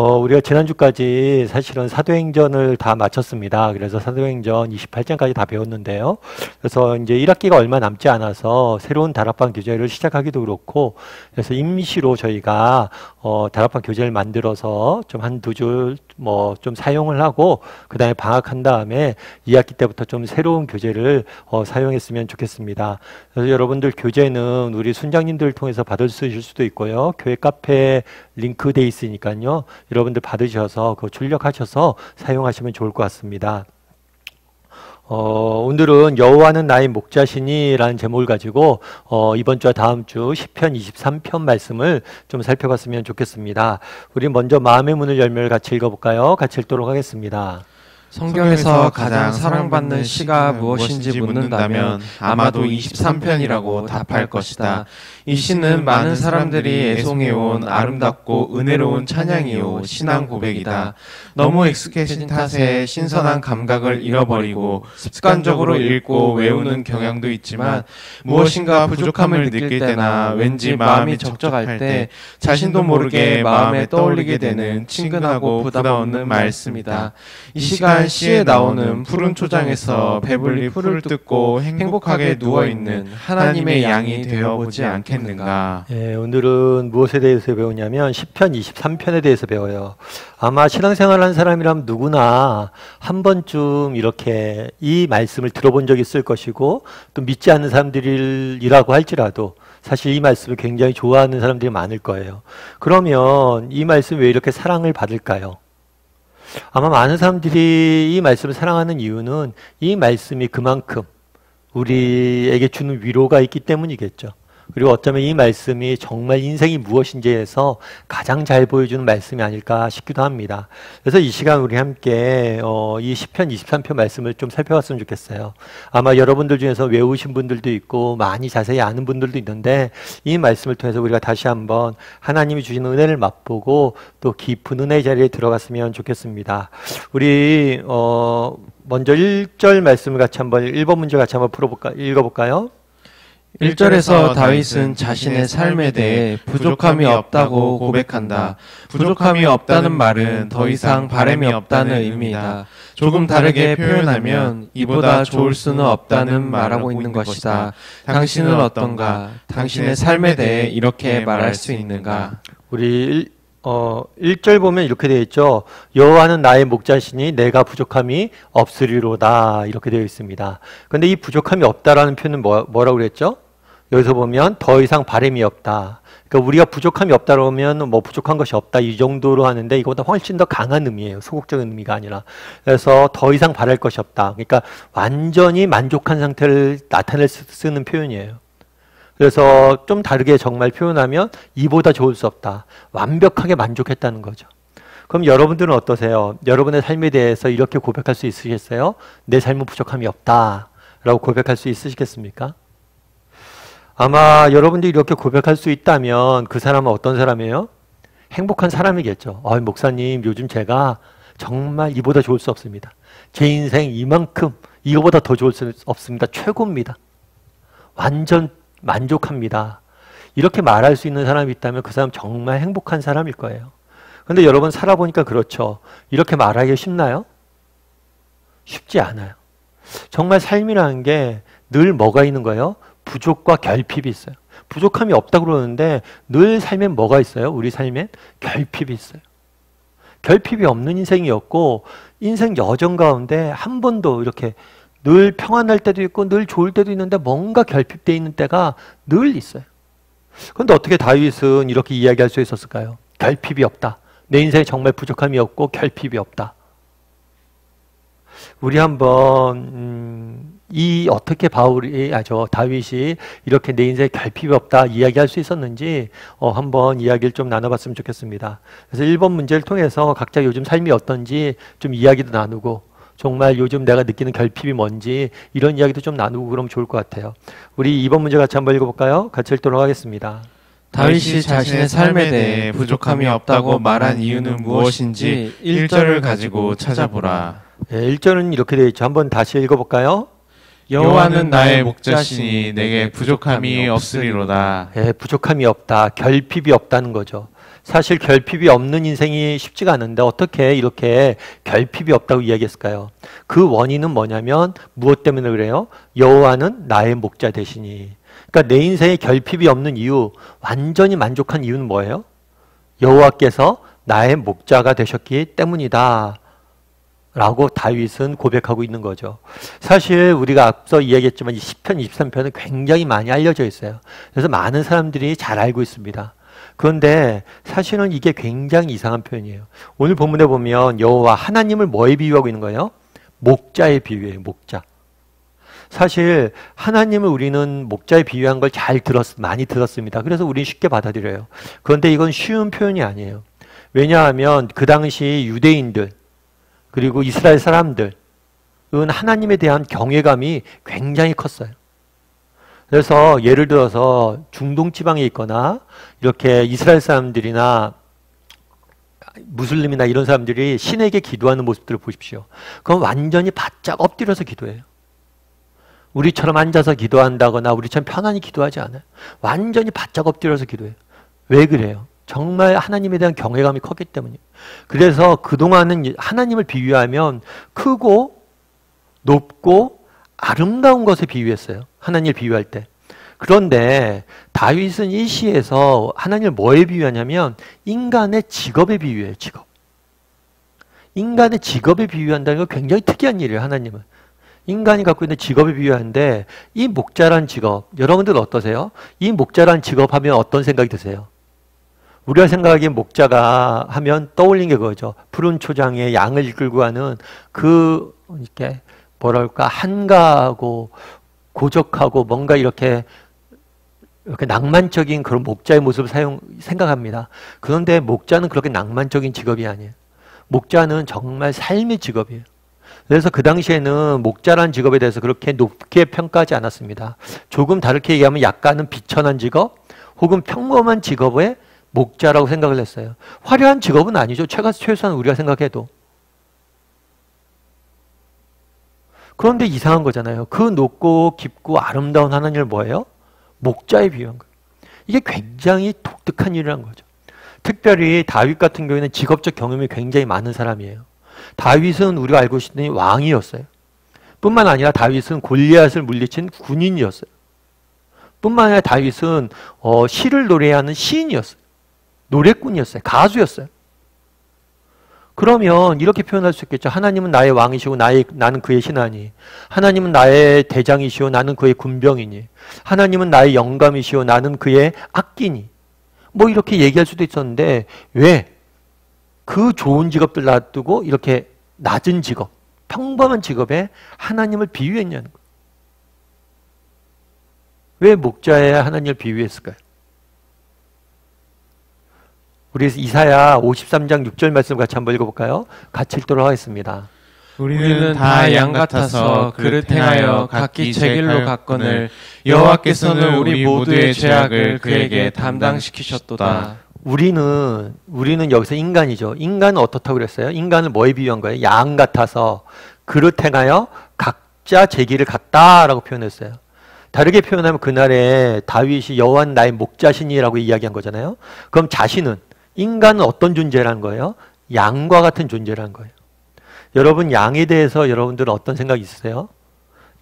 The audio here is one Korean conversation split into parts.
우리가 지난주까지 사실은 사도행전을 다 마쳤습니다. 그래서 사도행전 28장까지 다 배웠는데요. 그래서 이제 1학기가 얼마 남지 않아서 새로운 다락방 교재를 시작하기도 그렇고, 그래서 임시로 저희가 다락방 교재를 만들어서 좀 한 두 줄 좀 사용을 하고, 그 다음에 방학한 다음에 2학기 때부터 좀 새로운 교재를 사용했으면 좋겠습니다. 그래서 여러분들 교재는 우리 순장님들을 통해서 받을 수 있을 수도 있고요. 교회 카페 링크 돼 있으니까요. 여러분들 받으셔서 그거 출력하셔서 사용하시면 좋을 것 같습니다. 오늘은 여호와는 나의 목자시니라는 제목을 가지고 이번 주와 다음 주 시편 23편 말씀을 좀 살펴봤으면 좋겠습니다. 우리 먼저 마음의 문을 열면 같이 읽어볼까요? 같이 읽도록 하겠습니다. 성경에서 가장 사랑받는 시가 무엇인지 묻는다면 아마도 23편이라고 답할 것이다. 이 시는 많은 사람들이 애송해온 아름답고 은혜로운 찬양이요 신앙 고백이다. 너무 익숙해진 탓에 신선한 감각을 잃어버리고 습관적으로 읽고 외우는 경향도 있지만 무엇인가 부족함을 느낄 때나 왠지 마음이 적적할 때 자신도 모르게 마음에 떠올리게 되는 친근하고 부담 없는 말씀이다. 이 시간 시에 나오는 푸른 초장에서 배불리 풀을 뜯고 행복하게 누워있는 하나님의 양이 되어보지 않겠는가. 예, 오늘은 무엇에 대해서 배우냐면 시편 23편에 대해서 배워요. 아마 신앙생활하는 사람이라면 누구나 한 번쯤 이렇게 이 말씀을 들어본 적이 있을 것이고, 또 믿지 않는 사람들이라고 할지라도 사실 이 말씀을 굉장히 좋아하는 사람들이 많을 거예요. 그러면 이 말씀이 왜 이렇게 사랑을 받을까요? 아마 많은 사람들이 이 말씀을 사랑하는 이유는 이 말씀이 그만큼 우리에게 주는 위로가 있기 때문이겠죠. 그리고 어쩌면 이 말씀이 정말 인생이 무엇인지에서 가장 잘 보여주는 말씀이 아닐까 싶기도 합니다. 그래서 이 시간 우리 함께 이 시편 23편 말씀을 좀 살펴봤으면 좋겠어요. 아마 여러분들 중에서 외우신 분들도 있고 많이 자세히 아는 분들도 있는데, 이 말씀을 통해서 우리가 다시 한번 하나님이 주시는 은혜를 맛보고 또 깊은 은혜의 자리에 들어갔으면 좋겠습니다. 우리 먼저 1절 말씀을 같이 한번 1번 문제 같이 한번 읽어볼까요? 1절에서 다윗은 자신의 삶에 대해 부족함이 없다고 고백한다. 부족함이 없다는 말은 더 이상 바람이 없다는 의미이다. 조금 다르게 표현하면 이보다 좋을 수는 없다는 말하고 있는 것이다. 당신은 어떤가? 당신의 삶에 대해 이렇게 말할 수 있는가? 우리 1절 보면 이렇게 되어 있죠. 여호와는 나의 목자시니 내가 부족함이 없으리로다, 이렇게 되어 있습니다. 근데 이 부족함이 없다라는 표현은 뭐라고 그랬죠? 여기서 보면 더 이상 바람이 없다. 그러니까 우리가 부족함이 없다 그러면 부족한 것이 없다 이 정도로 하는데, 이거보다 훨씬 더 강한 의미예요. 소극적인 의미가 아니라. 그래서 더 이상 바랄 것이 없다. 그러니까 완전히 만족한 상태를 나타낼 쓰는 표현이에요. 그래서 좀 다르게 정말 표현하면 이보다 좋을 수 없다. 완벽하게 만족했다는 거죠. 그럼 여러분들은 어떠세요? 여러분의 삶에 대해서 이렇게 고백할 수 있으시겠어요? 내 삶은 부족함이 없다 라고 고백할 수 있으시겠습니까? 아마 여러분들이 이렇게 고백할 수 있다면 그 사람은 어떤 사람이에요? 행복한 사람이겠죠. 목사님, 요즘 제가 정말 이보다 좋을 수 없습니다. 제 인생 이만큼 이거보다 더 좋을 수 없습니다. 최고입니다. 완전 만족합니다. 이렇게 말할 수 있는 사람이 있다면 그 사람 정말 행복한 사람일 거예요. 그런데 여러분 살아보니까 그렇죠. 이렇게 말하기 쉽나요? 쉽지 않아요. 정말 삶이라는 게 늘 뭐가 있는 거예요? 부족과 결핍이 있어요. 부족함이 없다고 그러는데 늘 삶엔 뭐가 있어요? 우리 삶엔 결핍이 있어요. 결핍이 없는 인생이었고, 인생 여정 가운데 한 번도 이렇게 늘 평안할 때도 있고 늘 좋을 때도 있는데 뭔가 결핍되어 있는 때가 늘 있어요. 그런데 어떻게 다윗은 이렇게 이야기할 수 있었을까요? 결핍이 없다. 내 인생에 정말 부족함이 없고 결핍이 없다. 우리 한번 어떻게 다윗이 이렇게 내 인생에 결핍이 없다 이야기할 수 있었는지 한번 이야기를 좀 나눠봤으면 좋겠습니다. 그래서 1번 문제를 통해서 각자 요즘 삶이 어떤지 좀 이야기도 나누고, 정말 요즘 내가 느끼는 결핍이 뭔지 이런 이야기도 좀 나누고 그러면 좋을 것 같아요. 우리 2번 문제 같이 한번 읽어볼까요? 같이 읽도록 하겠습니다. 다윗이 자신의 삶에 대해 부족함이 없다고 말한 이유는 무엇인지 1절을 가지고 찾아보라. 네, 1절은 이렇게 되어 있죠. 한번 다시 읽어볼까요? 여호와는 나의 목자시니 내게 부족함이 없으리로다. 네, 부족함이 없다, 결핍이 없다는 거죠. 사실 결핍이 없는 인생이 쉽지가 않은데 어떻게 이렇게 결핍이 없다고 이야기했을까요? 그 원인은 뭐냐면 무엇 때문에 그래요? 여호와는 나의 목자 되시니. 그러니까 내 인생에 결핍이 없는 이유, 완전히 만족한 이유는 뭐예요? 여호와께서 나의 목자가 되셨기 때문이다 라고 다윗은 고백하고 있는 거죠. 사실 우리가 앞서 이야기했지만 이 시편 23편은 굉장히 많이 알려져 있어요. 그래서 많은 사람들이 잘 알고 있습니다. 그런데 사실은 이게 굉장히 이상한 표현이에요. 오늘 본문에 보면 여호와 하나님을 뭐에 비유하고 있는 거예요? 목자에 비유해요. 목자. 사실 하나님을 우리는 목자에 비유한 걸 많이 들었습니다. 그래서 우리는 쉽게 받아들여요. 그런데 이건 쉬운 표현이 아니에요. 왜냐하면 그 당시 유대인들 그리고 이스라엘 사람들은 하나님에 대한 경외감이 굉장히 컸어요. 그래서 예를 들어서 중동 지방에 있거나 이렇게 이스라엘 사람들이나 무슬림이나 이런 사람들이 신에게 기도하는 모습들을 보십시오. 그건 완전히 바짝 엎드려서 기도해요. 우리처럼 앉아서 기도한다거나 우리처럼 편안히 기도하지 않아요. 완전히 바짝 엎드려서 기도해요. 왜 그래요? 정말 하나님에 대한 경외감이 컸기 때문이에요. 그래서 그동안은 하나님을 비유하면 크고 높고 아름다운 것에 비유했어요. 하나님을 비유할 때. 그런데 다윗은 이 시에서 하나님을 뭐에 비유하냐면 인간의 직업에 비유해요. 직업. 인간의 직업에 비유한다는 건 굉장히 특이한 일이에요. 하나님은. 인간이 갖고 있는 직업에 비유하는데 이 목자란 직업, 여러분들 어떠세요? 이 목자란 직업 하면 어떤 생각이 드세요? 우리가 생각하기엔 목자가 하면 떠올리는 게 그거죠. 푸른 초장에 양을 이끌고 가는 그 이렇게 뭐랄까 한가하고 고적하고 뭔가 이렇게 낭만적인 그런 목자의 모습을 생각합니다. 그런데 목자는 그렇게 낭만적인 직업이 아니에요. 목자는 정말 삶의 직업이에요. 그래서 그 당시에는 목자라는 직업에 대해서 그렇게 높게 평가하지 않았습니다. 조금 다르게 얘기하면 약간은 비천한 직업 혹은 평범한 직업의 목자라고 생각을 했어요. 화려한 직업은 아니죠. 최소한 우리가 생각해도. 그런데 이상한 거잖아요. 그 높고 깊고 아름다운 하나님을 뭐예요? 목자에 비유한 거예요. 이게 굉장히 독특한 일이라는 거죠. 특별히 다윗 같은 경우에는 직업적 경험이 굉장히 많은 사람이에요. 다윗은 우리가 알고 있는 왕이었어요. 뿐만 아니라 다윗은 골리앗을 물리친 군인이었어요. 뿐만 아니라 다윗은 시를 노래하는 시인이었어요. 노래꾼이었어요. 가수였어요. 그러면 이렇게 표현할 수 있겠죠. 하나님은 나의 왕이시고 나는 그의 신하니. 하나님은 나의 대장이시오 나는 그의 군병이니. 하나님은 나의 영감이시오 나는 그의 악기니. 뭐 이렇게 얘기할 수도 있었는데 왜 그 좋은 직업들 놔두고 이렇게 낮은 직업, 평범한 직업에 하나님을 비유했냐는 거예요. 왜 목자에 하나님을 비유했을까요? 우리 이사야 53장 6절 말씀 같이 한번 읽어볼까요? 같이 읽도록 하겠습니다. 우리는 다 양 같아서 그릇 행하여 각기 제 길로 갔거늘 여호와께서는 우리 모두의 죄악을 그에게 담당시키셨도다. 우리는 여기서 인간이죠. 인간은 어떻다고 그랬어요? 인간을 뭐에 비유한 거예요? 양 같아서 그릇 행하여 각자 제 길을 갔다라고 표현했어요. 다르게 표현하면 그날에 다윗이 여호와는 나의 목자시니라고 이야기한 거잖아요. 그럼 자신은 인간은 어떤 존재라는 거예요? 양과 같은 존재라는 거예요. 여러분 양에 대해서 여러분들은 어떤 생각이 있으세요?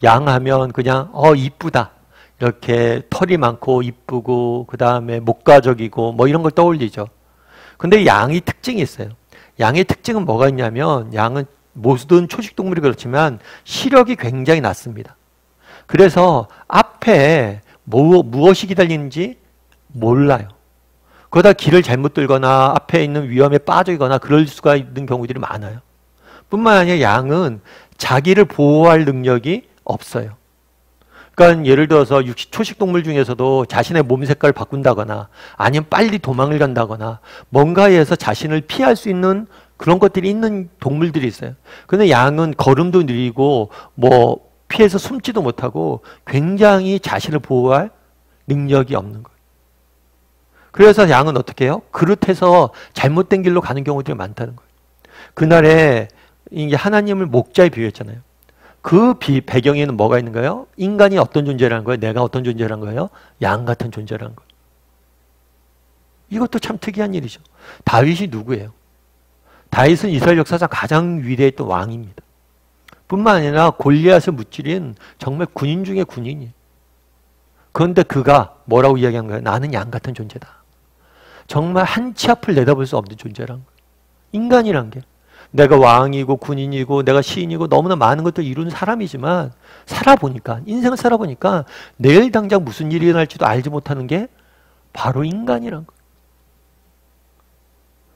양 하면 그냥 이쁘다. 이렇게 털이 많고 이쁘고 그 다음에 목가적이고 뭐 이런 걸 떠올리죠. 근데 양이 특징이 있어요. 양의 특징은 뭐가 있냐면 양은 모든 초식동물이 그렇지만 시력이 굉장히 낮습니다. 그래서 앞에 무엇이 기다리는지 몰라요. 그러다 길을 잘못 들거나 앞에 있는 위험에 빠지거나 그럴 수가 있는 경우들이 많아요. 뿐만 아니라 양은 자기를 보호할 능력이 없어요. 그러니까 예를 들어서 초식동물 중에서도 자신의 몸 색깔을 바꾼다거나 아니면 빨리 도망을 간다거나 뭔가에서 자신을 피할 수 있는 그런 것들이 있는 동물들이 있어요. 근데 양은 걸음도 느리고 뭐 피해서 숨지도 못하고 굉장히 자신을 보호할 능력이 없는 거예요. 그래서 양은 어떻게 해요? 그릇해서 잘못된 길로 가는 경우들이 많다는 거예요. 그날에 이게 하나님을 목자에 비유했잖아요. 그 배경에는 뭐가 있는 거예요? 인간이 어떤 존재라는 거예요? 내가 어떤 존재라는 거예요? 양 같은 존재라는 거예요. 이것도 참 특이한 일이죠. 다윗이 누구예요? 다윗은 이스라엘 역사상 가장 위대했던 왕입니다. 뿐만 아니라 골리앗을 무찌른 정말 군인 중에 군인이에요. 그런데 그가 뭐라고 이야기한 거예요? 나는 양 같은 존재다. 정말 한 치 앞을 내다볼 수 없는 존재란 거예요. 인간이란 게. 내가 왕이고 군인이고 내가 시인이고 너무나 많은 것들을 이룬 사람이지만 살아보니까, 인생을 살아보니까 내일 당장 무슨 일이 일어날지도 알지 못하는 게 바로 인간이란 거예요.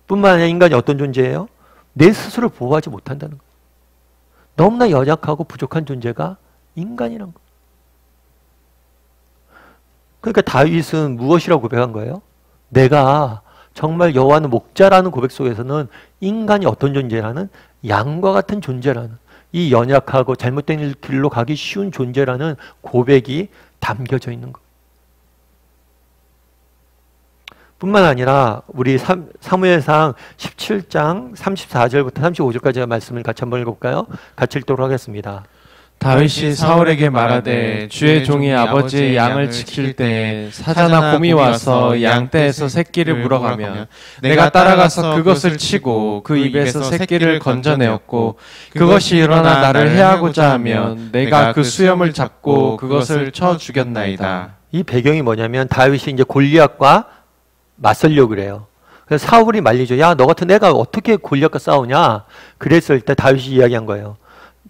뿐만 아니라 인간이 어떤 존재예요? 내 스스로를 보호하지 못한다는 거예요. 너무나 연약하고 부족한 존재가 인간이란 거예요. 그러니까 다윗은 무엇이라고 고백한 거예요? 내가 정말 여호와는 목자라는 고백 속에서는 인간이 어떤 존재라는, 양과 같은 존재라는, 이 연약하고 잘못된 길로 가기 쉬운 존재라는 고백이 담겨져 있는 거예요. 뿐만 아니라 우리 사무엘상 17장 34절부터 35절까지의 말씀을 같이 한번 읽어볼까요? 같이 읽도록 하겠습니다. 다윗이 사울에게 말하되 주의 종이 아버지의 양을 지킬 때에 사자나 곰이 와서 양떼에서 새끼를 물어가며 내가 따라가서 그것을 치고 그 입에서 새끼를 건져내었고 그것이 일어나 나를 해하고자 하면 내가 그 수염을 잡고 그것을 쳐 죽였나이다. 이 배경이 뭐냐면 다윗이 이제 골리앗과 맞설려고 그래요. 그래서 사울이 말리죠. 야, 너 같은 애가 어떻게 골리앗과 싸우냐? 그랬을 때 다윗이 이야기한 거예요.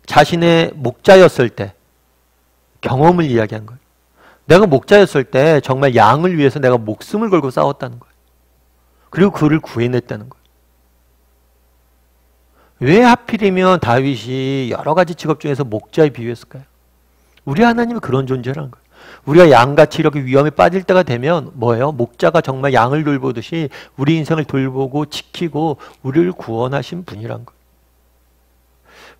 자신의 목자였을 때 경험을 이야기한 거예요. 내가 목자였을 때 정말 양을 위해서 내가 목숨을 걸고 싸웠다는 거예요. 그리고 그를 구해냈다는 거예요. 왜 하필이면 다윗이 여러 가지 직업 중에서 목자에 비유했을까요? 우리 하나님은 그런 존재라는 거예요. 우리가 양같이 이렇게 위험에 빠질 때가 되면 뭐예요? 목자가 정말 양을 돌보듯이 우리 인생을 돌보고 지키고 우리를 구원하신 분이란 거예요.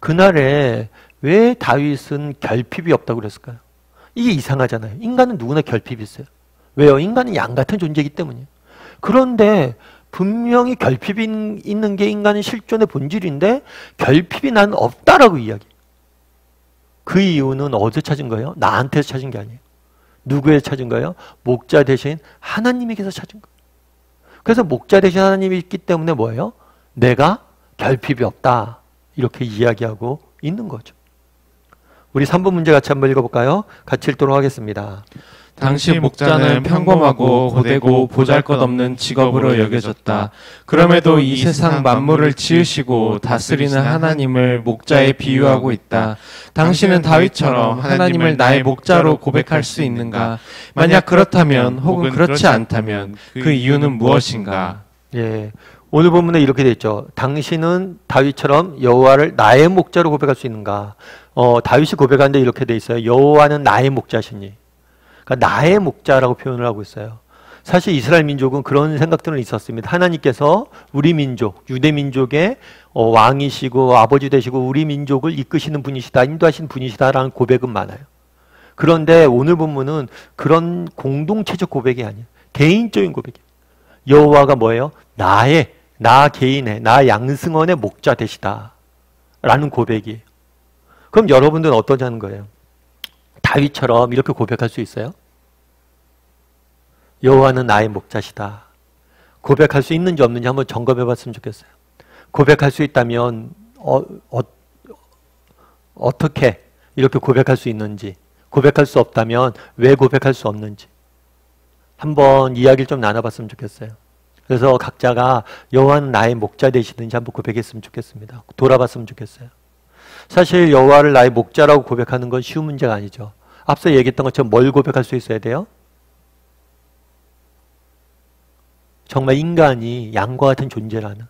그날에 왜 다윗은 결핍이 없다고 그랬을까요? 이게 이상하잖아요. 인간은 누구나 결핍이 있어요. 왜요? 인간은 양 같은 존재이기 때문이에요. 그런데 분명히 결핍이 있는 게 인간의 실존의 본질인데 결핍이 난 없다라고 이야기해요. 그 이유는 어디서 찾은 거예요? 나한테서 찾은 게 아니에요. 누구에서 찾은 거예요? 목자 대신 하나님에게서 찾은 거예요. 그래서 목자 대신 하나님이 있기 때문에 뭐예요? 내가 결핍이 없다. 이렇게 이야기하고 있는 거죠. 우리 3번 문제 같이 한번 읽어볼까요? 같이 읽도록 하겠습니다. 당시 목자는 평범하고 고되고 보잘것없는 직업으로 여겨졌다. 그럼에도 이 세상 만물을 지으시고 다스리는 하나님을 목자에 비유하고 있다. 당신은 다윗처럼 하나님을 나의 목자로 고백할 수 있는가? 만약 그렇다면 혹은 그렇지 않다면 그 이유는 무엇인가? 예, 오늘 본문에 이렇게 되어 있죠. 당신은 다윗처럼 여호와를 나의 목자로 고백할 수 있는가? 다윗이 고백하는데 이렇게 되어 있어요. 여호와는 나의 목자시니. 그러니까 나의 목자라고 표현을 하고 있어요. 사실 이스라엘 민족은 그런 생각들은 있었습니다. 하나님께서 우리 민족, 유대 민족의 왕이시고 아버지 되시고 우리 민족을 이끄시는 분이시다, 인도하시는 분이시다라는 고백은 많아요. 그런데 오늘 본문은 그런 공동체적 고백이 아니에요. 개인적인 고백이에요. 여호와가 뭐예요? 나 개인의, 나 양승원의 목자 되시다 라는 고백이에요. 그럼 여러분들은 어떠냐는 거예요? 다윗처럼 이렇게 고백할 수 있어요? 여호와는 나의 목자시다. 고백할 수 있는지 없는지 한번 점검해 봤으면 좋겠어요. 고백할 수 있다면 어떻게 이렇게 고백할 수 있는지, 고백할 수 없다면 왜 고백할 수 없는지 한번 이야기를 좀 나눠봤으면 좋겠어요. 그래서 각자가 여호와는 나의 목자 되시는지 한번 고백했으면 좋겠습니다. 돌아봤으면 좋겠어요. 사실 여호와를 나의 목자라고 고백하는 건 쉬운 문제가 아니죠. 앞서 얘기했던 것처럼 뭘 고백할 수 있어야 돼요? 정말 인간이 양과 같은 존재라는,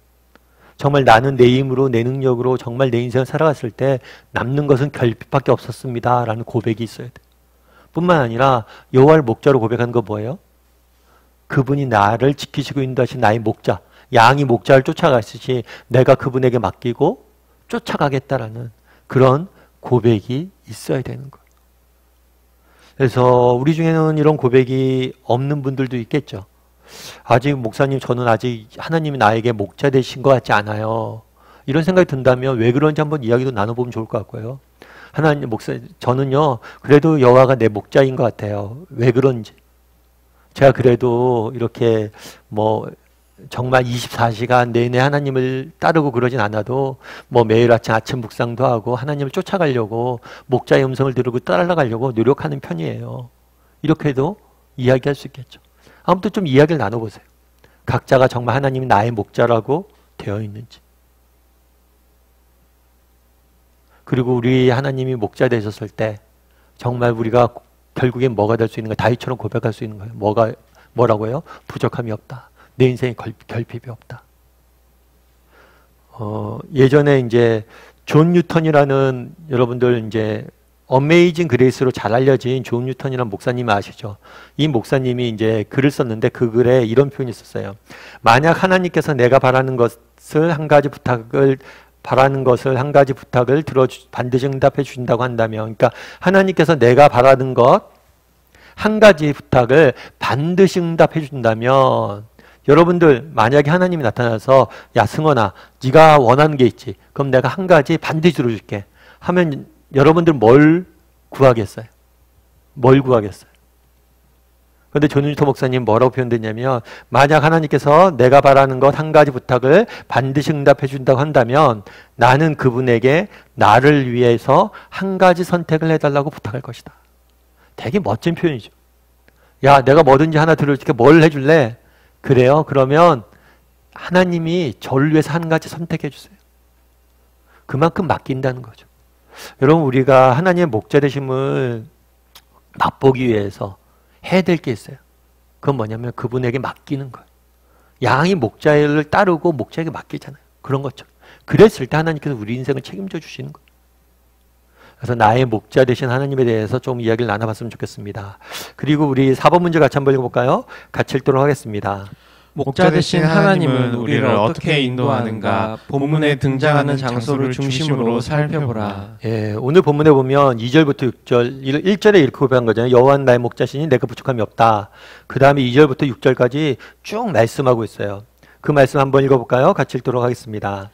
정말 나는 내 힘으로 내 능력으로 정말 내 인생을 살아갔을 때 남는 것은 결핍밖에 없었습니다 라는 고백이 있어야 돼요. 뿐만 아니라 여호와를 목자로 고백하는 거 뭐예요? 그분이 나를 지키시고 인도하신 나의 목자, 양이 목자를 쫓아가시지 내가 그분에게 맡기고 쫓아가겠다라는 그런 고백이 있어야 되는 거예요. 그래서 우리 중에는 이런 고백이 없는 분들도 있겠죠. 아직 목사님, 저는 아직 하나님이 나에게 목자 되신 것 같지 않아요. 이런 생각이 든다면 왜 그런지 한번 이야기도 나눠보면 좋을 것 같고요. 하나님, 저는요 그래도 여호와가 내 목자인 것 같아요. 왜 그런지 제가 그래도 이렇게 뭐 정말 24시간 내내 하나님을 따르고 그러진 않아도 뭐 매일 아침 묵상도 하고 하나님을 쫓아가려고 목자의 음성을 들으고 따라가려고 노력하는 편이에요. 이렇게도 이야기할 수 있겠죠. 아무튼 좀 이야기를 나눠보세요. 각자가 정말 하나님이 나의 목자라고 되어 있는지. 그리고 우리 하나님이 목자 되셨을 때 정말 우리가 결국엔 뭐가 될 수 있는 거예요? 다윗처럼 고백할 수 있는 거예요. 뭐라고요? 부족함이 없다. 내 인생에 결핍이 없다. 예전에 이제 존 뉴턴이라는 여러분들 이제 어메이징 그레이스로 잘 알려진 존 뉴턴이라는 목사님 아시죠? 이 목사님이 이제 글을 썼는데 그 글에 이런 표현이 있었어요. 만약 하나님께서 내가 바라는 것을 한 가지 부탁을 반드시 응답해 주신다고 한다면, 그러니까 하나님께서 내가 바라는 것 한 가지 부탁을 반드시 응답해 준다면, 여러분들 만약에 하나님이 나타나서 야 승원아 네가 원하는 게 있지, 그럼 내가 한 가지 반드시 들어줄게 하면 여러분들 뭘 구하겠어요? 뭘 구하겠어요? 그런데 존 뉴턴 목사님 뭐라고 표현됐냐면, 만약 하나님께서 내가 바라는 것 한 가지 부탁을 반드시 응답해 준다고 한다면 나는 그분에게 나를 위해서 한 가지 선택을 해달라고 부탁할 것이다. 되게 멋진 표현이죠. 야 내가 뭐든지 하나 들어줄게, 뭘 해줄래? 그래요? 그러면 하나님이 저를 위해서 한 가지 선택해 주세요. 그만큼 맡긴다는 거죠. 여러분 우리가 하나님의 목자 되심을 맛보기 위해서 해야 될 게 있어요. 그건 뭐냐면 그분에게 맡기는 거예요. 양이 목자를 따르고 목자에게 맡기잖아요. 그런 것처럼. 그랬을 때 하나님께서 우리 인생을 책임져 주시는 거예요. 그래서 나의 목자 되신 하나님에 대해서 좀 이야기를 나눠봤으면 좋겠습니다. 그리고 우리 4번 문제 같이 한번 읽어볼까요? 같이 읽도록 하겠습니다. 목자 되신 하나님은 우리를 어떻게 인도하는가? 본문에 등장하는 장소를 중심으로 살펴보라. 예, 오늘 본문에 보면 2절부터 6절, 1절에 이렇게 고백한 거잖아요. 여호와는 나의 목자시니 내가 부족함이 없다. 그 다음에 2절부터 6절까지 쭉 말씀하고 있어요. 그 말씀 한번 읽어볼까요? 같이 읽도록 하겠습니다.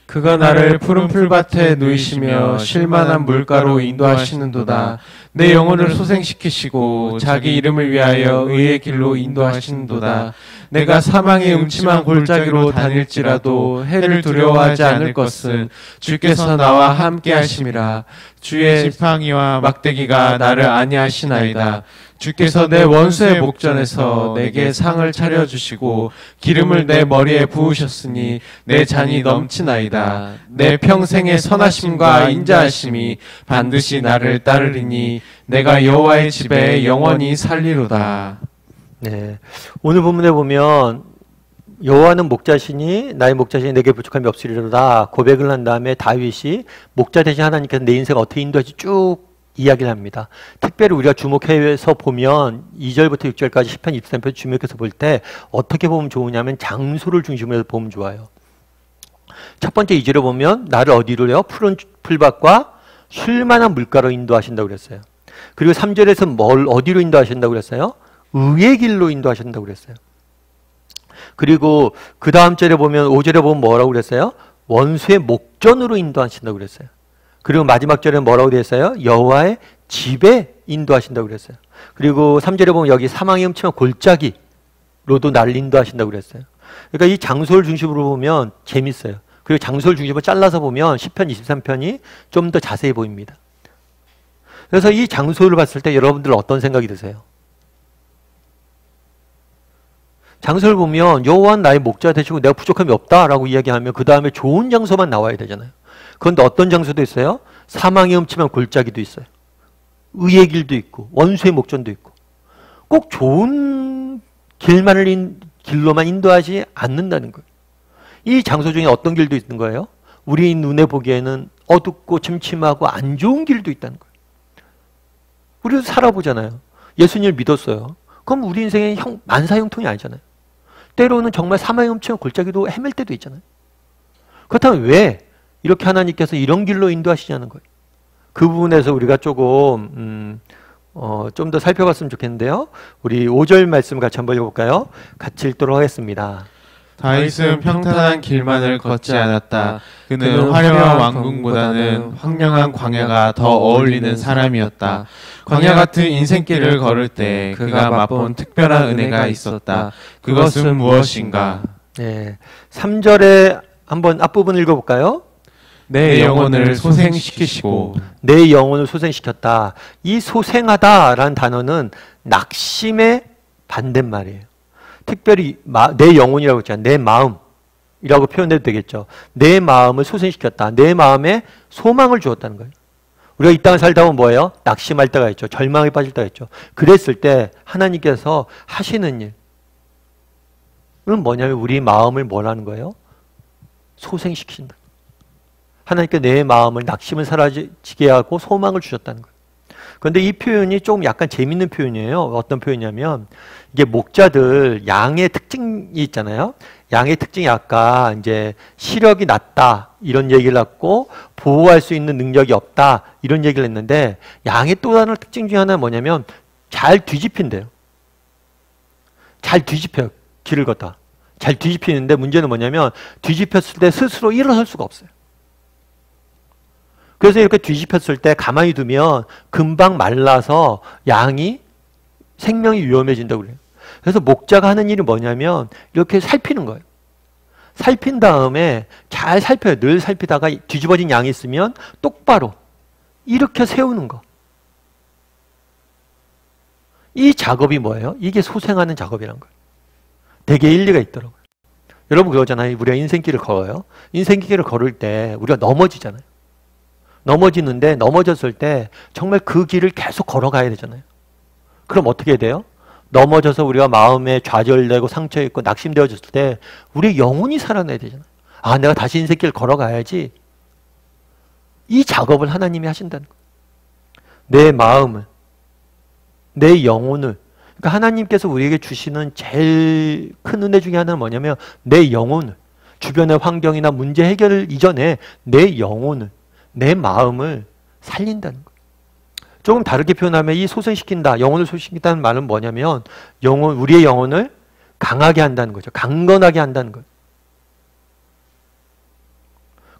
그가 나를 푸른 풀밭에 누이시며 쉴만한 물가로 인도하시는도다. 내 영혼을 소생시키시고 자기 이름을 위하여 의의 길로 인도하시는도다. 내가 사망의 음침한 골짜기로 다닐지라도 해를 두려워하지 않을 것은 주께서 나와 함께 하심이라. 주의 지팡이와 막대기가 나를 안위하시나이다. 주께서 내 원수의 목전에서 내게 상을 차려주시고 기름을 내 머리에 부으셨으니 내 잔이 넘치나이다. 내 평생의 선하심과 인자하심이 반드시 나를 따르리니 내가 여호와의 집에 영원히 살리로다. 네, 오늘 본문에 보면 여호와는 목자시니 나의 목자시니 내게 부족함이 없으리로다 고백을 한 다음에 다윗이 목자 되신 하나님께서 내 인생을 어떻게 인도할지 쭉 이야기를 합니다. 특별히 우리가 주목해서 보면 2절부터 6절까지 시편 23편 주목해서 볼 때 어떻게 보면 좋으냐면 장소를 중심으로 해서 보면 좋아요. 첫 번째 2절에 보면 나를 어디로요? 푸른 풀밭과 쉴만한 물가로 인도하신다고 그랬어요. 그리고 3절에서 뭘 어디로 인도하신다고 그랬어요? 의의 길로 인도하신다고 그랬어요. 그리고 그 다음 절에 보면 5절에 보면 뭐라고 그랬어요? 원수의 목전으로 인도하신다고 그랬어요. 그리고 마지막 절에는 뭐라고 되어 있어요? 여호와의 집에 인도하신다고 그랬어요. 그리고 3절에 보면 여기 사망의 음침한 골짜기로도 나를 인도하신다고 그랬어요. 그러니까 이 장소를 중심으로 보면 재밌어요. 그리고 장소를 중심으로 잘라서 보면 시편 23편이 좀 더 자세히 보입니다. 그래서 이 장소를 봤을 때 여러분들 어떤 생각이 드세요? 장소를 보면 여호와는 나의 목자 되시고 내가 부족함이 없다라고 이야기하면 그 다음에 좋은 장소만 나와야 되잖아요. 그런데 어떤 장소도 있어요? 사망의 음침한 골짜기도 있어요. 의의 길도 있고 원수의 목전도 있고 꼭 좋은 길로만 인도하지 않는다는 거예요. 이 장소 중에 어떤 길도 있는 거예요? 우리 눈에 보기에는 어둡고 침침하고 안 좋은 길도 있다는 거예요. 우리도 살아보잖아요. 예수님을 믿었어요. 그럼 우리 인생의 만사형통이 아니잖아요. 때로는 정말 사망의 음침한 골짜기도 헤맬 때도 있잖아요. 그렇다면 왜 이렇게 하나님께서 이런 길로 인도하시냐는 거예요. 그 부분에서 우리가 조금 좀 더 살펴봤으면 좋겠는데요. 우리 5절 말씀 같이 한번 읽어볼까요? 같이 읽도록 하겠습니다. 다윗은 평탄한 길만을 걷지 않았다. 그는 화려한 왕궁보다는 황량한 광야가 더 어울리는 사람이었다. 광야 같은 인생길을 걸을 때 그가 맛본 특별한 은혜가 있었다. 그것은 무엇인가? 네, 3절에 한번 앞부분 읽어볼까요? 내 영혼을 소생시키시고. 내 영혼을 소생시켰다. 이 소생하다라는 단어는 낙심의 반대말이에요. 특별히 내 영혼이라고 했잖아요. 내 마음이라고 표현해도 되겠죠. 내 마음을 소생시켰다. 내 마음에 소망을 주었다는 거예요. 우리가 이 땅을 살다 보면 뭐예요? 낙심할 때가 있죠. 절망에 빠질 때가 있죠. 그랬을 때 하나님께서 하시는 일은 뭐냐면 우리 마음을 뭐라는 거예요? 소생시킨다. 하나님께 내 마음을 낙심을 사라지게 하고 소망을 주셨다는 거예요. 그런데 이 표현이 좀 약간 재밌는 표현이에요. 어떤 표현이냐면 이게 목자들 양의 특징이 있잖아요. 양의 특징이 아까 이제 시력이 낮다 이런 얘기를 했고 보호할 수 있는 능력이 없다 이런 얘기를 했는데 양의 또 다른 특징 중에 하나는 뭐냐면 잘 뒤집힌대요. 잘 뒤집혀요. 길을 걷다. 잘 뒤집히는데 문제는 뭐냐면 뒤집혔을 때 스스로 일어설 수가 없어요. 그래서 이렇게 뒤집혔을 때 가만히 두면 금방 말라서 양이 생명이 위험해진다고 그래요. 그래서 목자가 하는 일이 뭐냐면 이렇게 살피는 거예요. 살핀 다음에 잘 살펴요. 늘 살피다가 뒤집어진 양이 있으면 똑바로 이렇게 세우는 거. 이 작업이 뭐예요? 이게 소생하는 작업이란 거예요. 되게 일리가 있더라고요. 여러분 그러잖아요. 우리가 인생길을 걸어요. 인생길을 걸을 때 우리가 넘어지잖아요. 넘어지는데 넘어졌을 때 정말 그 길을 계속 걸어가야 되잖아요. 그럼 어떻게 돼요? 넘어져서 우리가 마음에 좌절되고 상처있고 낙심되어졌을 때 우리 영혼이 살아나야 되잖아요. 아, 내가 다시 인생길 걸어가야지. 이 작업을 하나님이 하신다는 거예요. 내 마음을, 내 영혼을. 그러니까 하나님께서 우리에게 주시는 제일 큰 은혜 중에 하나는 뭐냐면 내 영혼을, 주변의 환경이나 문제 해결 이전에 내 영혼을, 내 마음을 살린다는 거예요. 조금 다르게 표현하면 이 소생시킨다, 영혼을 소생시킨다는 말은 뭐냐면 우리의 영혼을 강하게 한다는 거죠. 강건하게 한다는 거예요.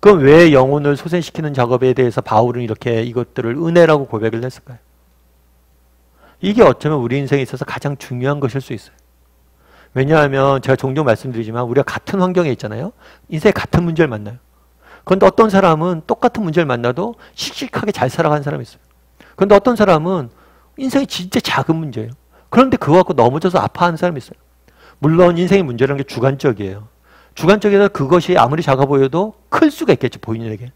그럼 왜 영혼을 소생시키는 작업에 대해서 바울은 이렇게 이것들을 은혜라고 고백을 했을까요? 이게 어쩌면 우리 인생에 있어서 가장 중요한 것일 수 있어요. 왜냐하면 제가 종종 말씀드리지만 우리가 같은 환경에 있잖아요. 인생에 같은 문제를 만나요. 그런데 어떤 사람은 똑같은 문제를 만나도 씩씩하게 잘 살아가는 사람이 있어요. 그런데 어떤 사람은 인생이 진짜 작은 문제예요. 그런데 그거 갖고 넘어져서 아파하는 사람이 있어요. 물론 인생의 문제라는 게 주관적이에요. 주관적이라 그것이 아무리 작아 보여도 클 수가 있겠죠, 본인에게.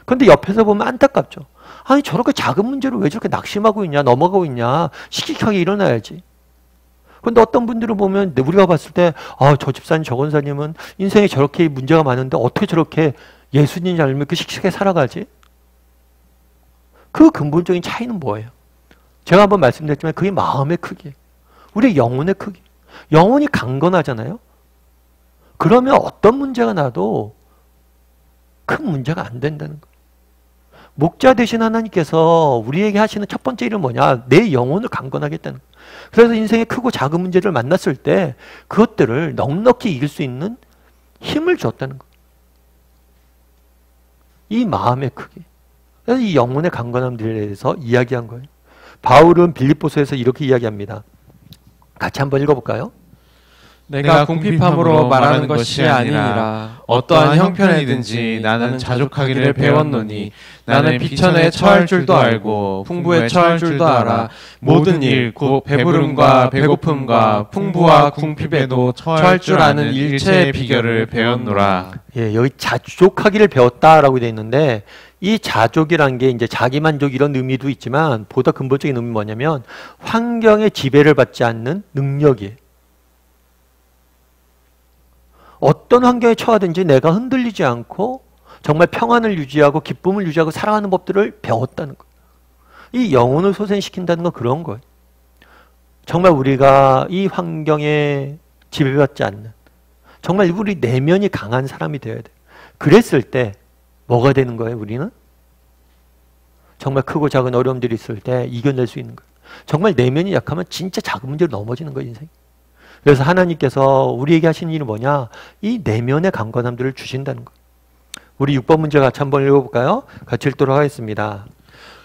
그런데 옆에서 보면 안타깝죠. 아니 저렇게 작은 문제로 왜 저렇게 낙심하고 있냐, 넘어가고 있냐, 씩씩하게 일어나야지. 그런데 어떤 분들을 보면 우리가 봤을 때 아, 저 집사님, 저 권사님은 인생에 저렇게 문제가 많은데 어떻게 저렇게 예수님 잘 믿고 씩씩하게 살아가지? 그 근본적인 차이는 뭐예요? 제가 한번 말씀드렸지만 그게 마음의 크기, 우리의 영혼의 크기. 영혼이 강건하잖아요. 그러면 어떤 문제가 나도 큰 문제가 안 된다는 거예요. 목자 되신 하나님께서 우리에게 하시는 첫 번째 일은 뭐냐? 내 영혼을 강건하게 했다는 거예요. 그래서 인생의 크고 작은 문제를 만났을 때 그것들을 넉넉히 이길 수 있는 힘을 줬다는 거예요. 이 마음의 크기. 그래서 이 영혼의 강건함들에 대해서 이야기한 거예요. 바울은 빌립보서에서 이렇게 이야기합니다. 같이 한번 읽어볼까요? 내가 궁핍함으로 말하는 것이 아니니라. 어떠한 형편이든지 나는 자족하기를 배웠노니 나는 비천에 처할 줄도 알고 풍부에 처할 줄도 알아. 모든 일 곧 배부름과 배고픔과 풍부와 궁핍에도 처할 줄 아는 일체의 비결을 배웠노라. 예, 여기 자족하기를 배웠다라고 되어 있는데 이 자족이란 게 이제 자기만족 이런 의미도 있지만 보다 근본적인 의미는 뭐냐면 환경의 지배를 받지 않는 능력이에요. 어떤 환경에 처하든지 내가 흔들리지 않고 정말 평안을 유지하고 기쁨을 유지하고 살아가는 법들을 배웠다는 거예요. 이 영혼을 소생시킨다는 건 그런 거예요. 정말 우리가 이 환경에 지배받지 않는 정말 우리 내면이 강한 사람이 되어야 돼요. 그랬을 때 뭐가 되는 거예요? 우리는? 정말 크고 작은 어려움들이 있을 때 이겨낼 수 있는 거예요. 정말 내면이 약하면 진짜 작은 문제로 넘어지는 거예요, 인생. 그래서 하나님께서 우리에게 하신 일은 뭐냐? 이 내면의 강건함들을 주신다는 거예요. 우리 6번 문제 같이 한번 읽어볼까요? 같이 읽도록 하겠습니다.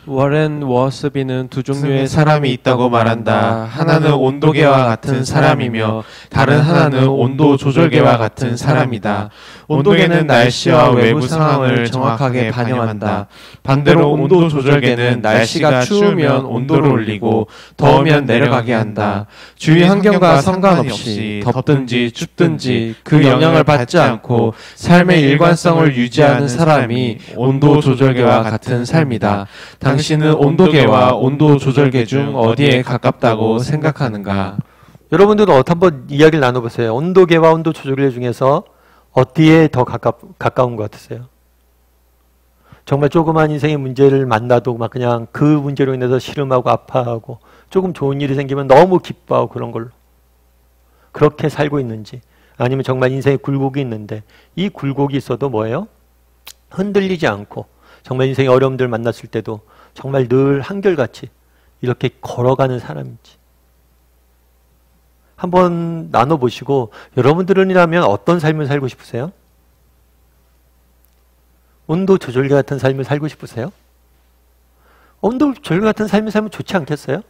워렌 워스비는 두 종류의 사람이 있다고 말한다. 하나는 온도계와 같은 사람이며 다른 하나는 온도 조절계와 같은 사람이다. 온도계는 날씨와 외부 상황을 정확하게 반영한다. 반대로 온도 조절계는 날씨가 추우면 온도를 올리고 더우면 내려가게 한다. 주위 환경과 상관없이 덥든지 춥든지 그 영향을 받지 않고 삶의 일관성을 유지하는 사람이 온도 조절계와 같은 삶이다. 당신은 온도계와 온도 조절계 중 어디에 가깝다고 생각하는가? 여러분들은 한번 이야기를 나눠보세요. 온도계와 온도 조절계 중에서 어디에 더 가까운 것 같으세요? 정말 조그만 인생의 문제를 만나도 막 그냥 그 문제로 인해서 시름하고 아파하고 조금 좋은 일이 생기면 너무 기뻐하고 그런 걸로 그렇게 살고 있는지, 아니면 정말 인생에 굴곡이 있는데 이 굴곡이 있어도 뭐예요? 흔들리지 않고 정말 인생의 어려움들 만났을 때도 정말 늘 한결같이 이렇게 걸어가는 사람인지 한번 나눠보시고, 여러분들이라면 어떤 삶을 살고 싶으세요? 온도 조절계 같은 삶을 살고 싶으세요? 온도 조절계 같은 삶을 살면 좋지 않겠어요?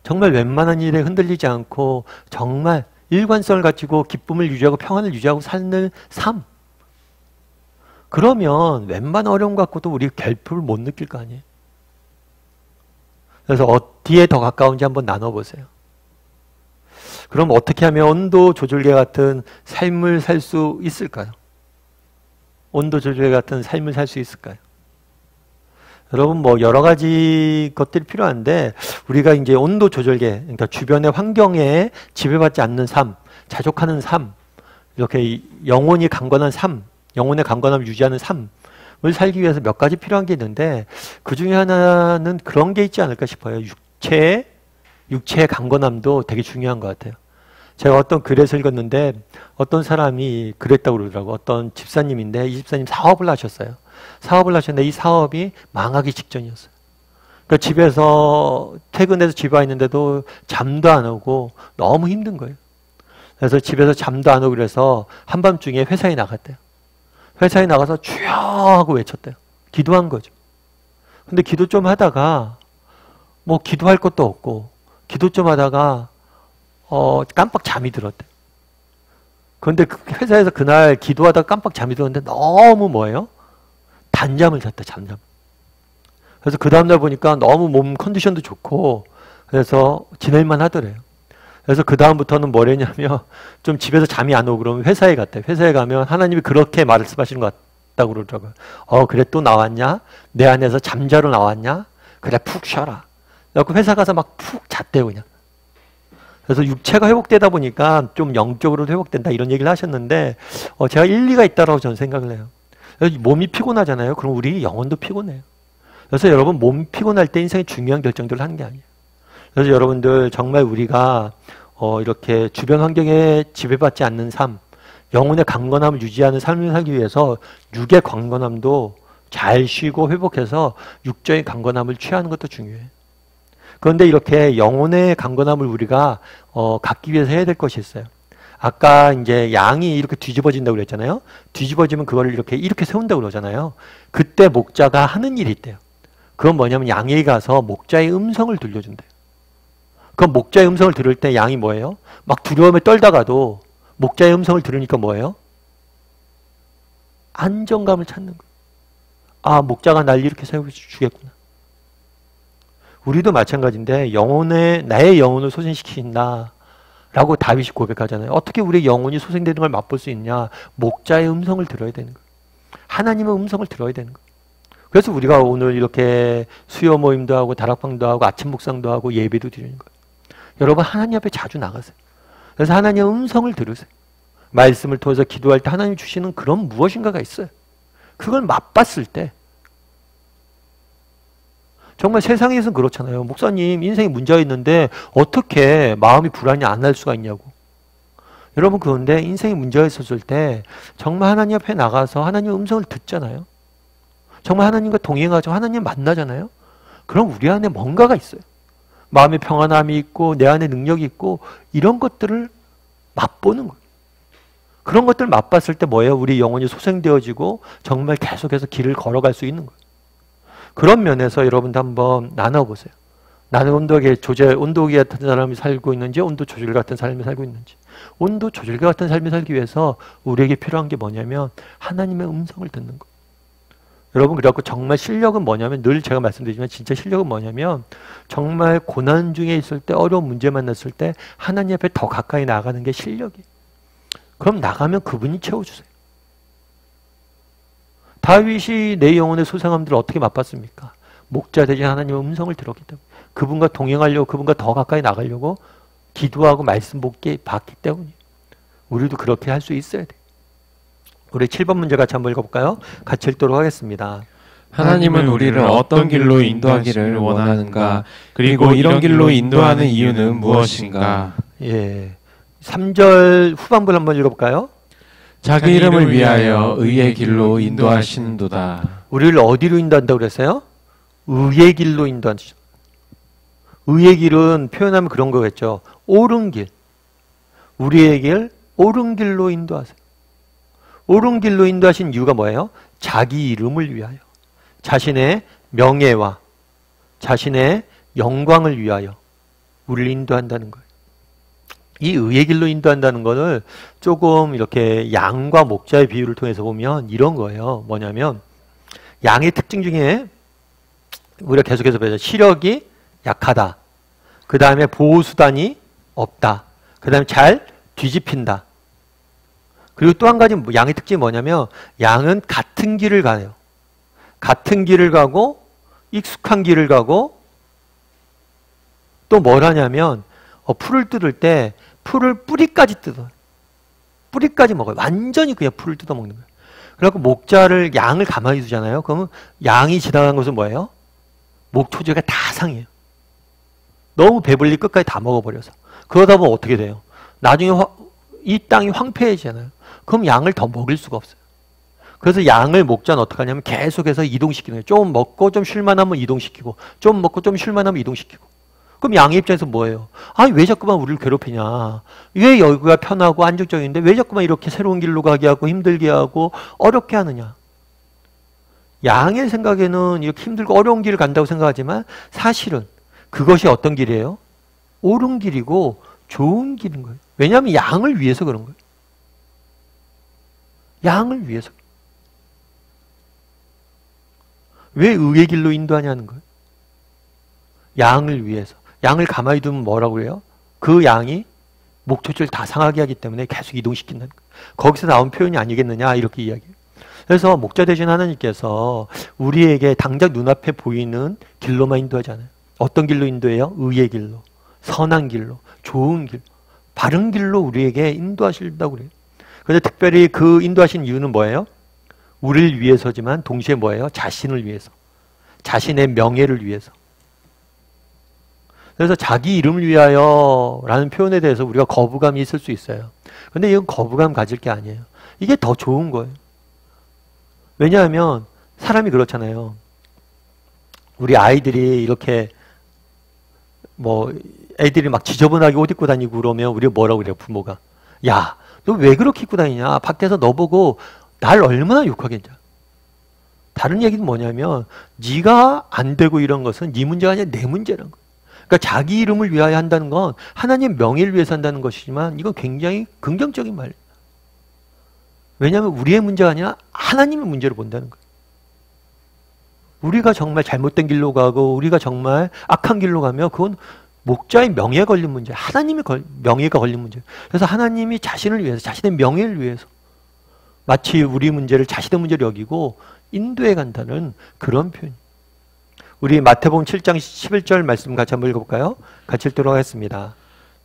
정말 웬만한 일에 흔들리지 않고 정말 일관성을 가지고 기쁨을 유지하고 평안을 유지하고 사는 삶. 그러면 웬만한 어려움 갖고도 우리 결핍을 못 느낄 거 아니에요. 그래서 어디에 더 가까운지 한번 나눠보세요. 그럼 어떻게 하면 온도 조절계 같은 삶을 살 수 있을까요? 온도 조절계 같은 삶을 살 수 있을까요? 여러분, 뭐 여러 가지 것들이 필요한데 우리가 이제 온도 조절계, 그러니까 주변의 환경에 지배받지 않는 삶, 자족하는 삶, 이렇게 영혼이 강건한 삶, 영혼의 강건함을 유지하는 삶을 살기 위해서 몇 가지 필요한 게 있는데, 그 중에 하나는 그런 게 있지 않을까 싶어요. 육체의 강건함도 되게 중요한 것 같아요. 제가 어떤 글에서 읽었는데 어떤 사람이 그랬다고 그러더라고요. 어떤 집사님인데 이 집사님 사업을 하셨어요. 사업을 하셨는데 이 사업이 망하기 직전이었어요. 그러니까 집에서 퇴근해서 집에 와 있는데도 잠도 안 오고 너무 힘든 거예요. 그래서 집에서 잠도 안 오고 그래서 한밤중에 회사에 나갔대요. 회사에 나가서 주여 하고 외쳤대요. 기도한 거죠. 근데 기도 좀 하다가 뭐 기도할 것도 없고 기도 좀 하다가 깜빡 잠이 들었대요. 그런데 그 회사에서 그날 기도하다가 깜빡 잠이 들었는데 너무 뭐예요? 단잠을 잤다, 잠잠. 그래서 그 다음날 보니까 너무 몸 컨디션도 좋고 그래서 지낼만 하더래요. 그래서 그 다음부터는 뭐랬냐면 좀 집에서 잠이 안 오고 그러면 회사에 갔대요. 회사에 가면 하나님이 그렇게 말씀하시는 것 같다고 그러더라고요. 그래 또 나왔냐? 내 안에서 잠자러 나왔냐? 그래 푹 쉬어라. 그래서 회사 가서 막 푹 잤대요, 그냥. 그래서 육체가 회복되다 보니까 좀 영적으로도 회복된다 이런 얘기를 하셨는데 제가 일리가 있다고 저는 생각을 해요. 몸이 피곤하잖아요. 그럼 우리 영혼도 피곤해요. 그래서 여러분, 몸 피곤할 때 인생의 중요한 결정들을 하는 게 아니에요. 그래서 여러분들 정말 우리가 이렇게 주변 환경에 지배받지 않는 삶, 영혼의 강건함을 유지하는 삶을 살기 위해서 육의 강건함도 잘 쉬고 회복해서 육적인 강건함을 취하는 것도 중요해요. 그런데 이렇게 영혼의 강건함을 우리가 갖기 위해서 해야 될 것이 있어요. 아까 이제 양이 이렇게 뒤집어진다고 그랬잖아요. 뒤집어지면 그걸 이렇게 세운다고 그러잖아요. 그때 목자가 하는 일이 있대요. 그건 뭐냐면 양에게 가서 목자의 음성을 들려준대요. 그럼 목자의 음성을 들을 때 양이 뭐예요? 막 두려움에 떨다가도 목자의 음성을 들으니까 뭐예요? 안정감을 찾는 거예요. 아, 목자가 날 이렇게 세워주겠구나. 우리도 마찬가지인데 나의 영혼을 소생시킨다 라고 다윗이 고백하잖아요. 어떻게 우리의 영혼이 소생되는 걸 맛볼 수 있냐? 목자의 음성을 들어야 되는 거예요. 하나님의 음성을 들어야 되는 거예요. 그래서 우리가 오늘 이렇게 수요 모임도 하고 다락방도 하고 아침 묵상도 하고 예배도 드리는 거예요. 여러분, 하나님 앞에 자주 나가세요. 그래서 하나님의 음성을 들으세요. 말씀을 통해서 기도할 때 하나님이 주시는 그런 무엇인가가 있어요. 그걸 맛봤을 때 정말 세상에서는 그렇잖아요. 목사님, 인생에 문제가 있는데 어떻게 마음이 불안이 안 할 수가 있냐고. 여러분, 그런데 인생에 문제가 있었을 때 정말 하나님 앞에 나가서 하나님의 음성을 듣잖아요. 정말 하나님과 동행하죠. 하나님 만나잖아요. 그럼 우리 안에 뭔가가 있어요. 마음의 평안함이 있고 내 안에 능력이 있고 이런 것들을 맛보는 거예요. 그런 것들 맛봤을 때 뭐예요? 우리 영혼이 소생되어지고 정말 계속해서 길을 걸어갈 수 있는 거예요. 그런 면에서 여러분도 한번 나눠보세요. 나는 온도계 같은 사람이 살고 있는지, 온도 조절계 같은 삶이 살고 있는지. 온도 조절계 같은 삶이 살기 위해서 우리에게 필요한 게 뭐냐면 하나님의 음성을 듣는 거. 여러분, 그래갖고 정말 실력은 뭐냐면, 늘 제가 말씀드리지만 진짜 실력은 뭐냐면, 정말 고난 중에 있을 때, 어려운 문제 만났을 때 하나님 앞에 더 가까이 나가는 게 실력이에요. 그럼 나가면 그분이 채워주세요. 다윗이 내 영혼의 소생함들을 어떻게 맛봤습니까? 목자 되신 하나님의 음성을 들었기 때문에, 그분과 동행하려고, 그분과 더 가까이 나가려고 기도하고 말씀 받기 때문에 우리도 그렇게 할 수 있어야 돼요. 우리 7번 문제 같이 한번 읽어볼까요? 같이 읽도록 하겠습니다. 하나님은 우리를 어떤 길로 인도하기를 원하는가? 그리고 이런 길로 인도하는 이유는 무엇인가? 예, 3절 후반부를 한번 읽어볼까요? 자기 이름을 위하여 의의 길로 인도하시는도다. 우리를 어디로 인도한다고 그랬어요? 의의 길로 인도하시죠. 의의 길은 표현하면 그런 거겠죠. 옳은 길. 우리의 길, 옳은 길로 인도하세요. 옳은 길로 인도하신 이유가 뭐예요? 자기 이름을 위하여. 자신의 명예와 자신의 영광을 위하여 우리를 인도한다는 거예요. 이 의의 길로 인도한다는 것을 조금 이렇게 양과 목자의 비유를 통해서 보면 이런 거예요. 뭐냐면 양의 특징 중에 우리가 계속해서 배우죠. 시력이 약하다. 그 다음에 보호수단이 없다. 그 다음에 잘 뒤집힌다. 그리고 또 한 가지 양의 특징이 뭐냐면 양은 같은 길을 가요. 같은 길을 가고 익숙한 길을 가고 또 뭘 하냐면 풀을 뜯을 때 풀을 뿌리까지 뜯어요. 뿌리까지 먹어요. 완전히 그냥 풀을 뜯어먹는 거예요. 그래갖고 목자를 양을 가만히 두잖아요. 그러면 양이 지나간 것은 뭐예요? 목 초지가 다 상해요. 너무 배불리 끝까지 다 먹어버려서. 그러다 보면 어떻게 돼요? 나중에 이 땅이 황폐해지잖아요. 그럼 양을 더 먹일 수가 없어요. 그래서 양을 목자는 어떻게 하냐면 계속해서 이동시키는 거예요. 좀 먹고 좀 쉴만하면 이동시키고 좀 먹고 좀 쉴만하면 이동시키고. 그럼 양의 입장에서 뭐예요? 아니 왜 자꾸만 우리를 괴롭히냐. 왜 여기가 편하고 안정적인데 왜 자꾸만 이렇게 새로운 길로 가게 하고 힘들게 하고 어렵게 하느냐. 양의 생각에는 이렇게 힘들고 어려운 길을 간다고 생각하지만 사실은 그것이 어떤 길이에요? 옳은 길이고 좋은 길인 거예요. 왜냐하면 양을 위해서 그런 거예요. 양을 위해서. 왜 의의 길로 인도하냐는 거예요. 양을 위해서. 양을 가만히 두면 뭐라고 그래요? 그 양이 목초지를 다 상하게 하기 때문에 계속 이동시킨다는 거예요. 거기서 나온 표현이 아니겠느냐 이렇게 이야기해요. 그래서 목자 되신 하나님께서 우리에게 당장 눈앞에 보이는 길로만 인도하지 않아요. 어떤 길로 인도해요? 의의 길로, 선한 길로, 좋은 길, 바른 길로 우리에게 인도하신다고 그래요. 그런데 특별히 그 인도하신 이유는 뭐예요? 우리를 위해서지만 동시에 뭐예요? 자신을 위해서, 자신의 명예를 위해서. 그래서 자기 이름을 위하여 라는 표현에 대해서 우리가 거부감이 있을 수 있어요. 그런데 이건 거부감 가질 게 아니에요. 이게 더 좋은 거예요. 왜냐하면 사람이 그렇잖아요. 우리 아이들이 이렇게 애들이 막 지저분하게 옷 입고 다니고 그러면 우리가 뭐라고 그래요? 부모가. 야, 너 왜 그렇게 입고 다니냐? 밖에서 너 보고 날 얼마나 욕하겠냐. 다른 얘기는 뭐냐면 네가 안 되고 이런 것은 네 문제가 아니라 내 문제라는 거예요. 그러니까 자기 이름을 위하여 한다는 건 하나님 명예를 위해서 한다는 것이지만 이건 굉장히 긍정적인 말이에요. 왜냐하면 우리의 문제가 아니라 하나님의 문제로 본다는 거예요. 우리가 정말 잘못된 길로 가고 우리가 정말 악한 길로 가면 그건 목자의 명예에 걸린 문제, 하나님의 명예가 걸린 문제. 그래서 하나님이 자신을 위해서, 자신의 명예를 위해서 마치 우리 문제를 자신의 문제로 여기고 인도해 간다는 그런 표현. 우리 마태복음 7장 11절 말씀 같이 한번 읽어볼까요? 같이 읽도록 하겠습니다.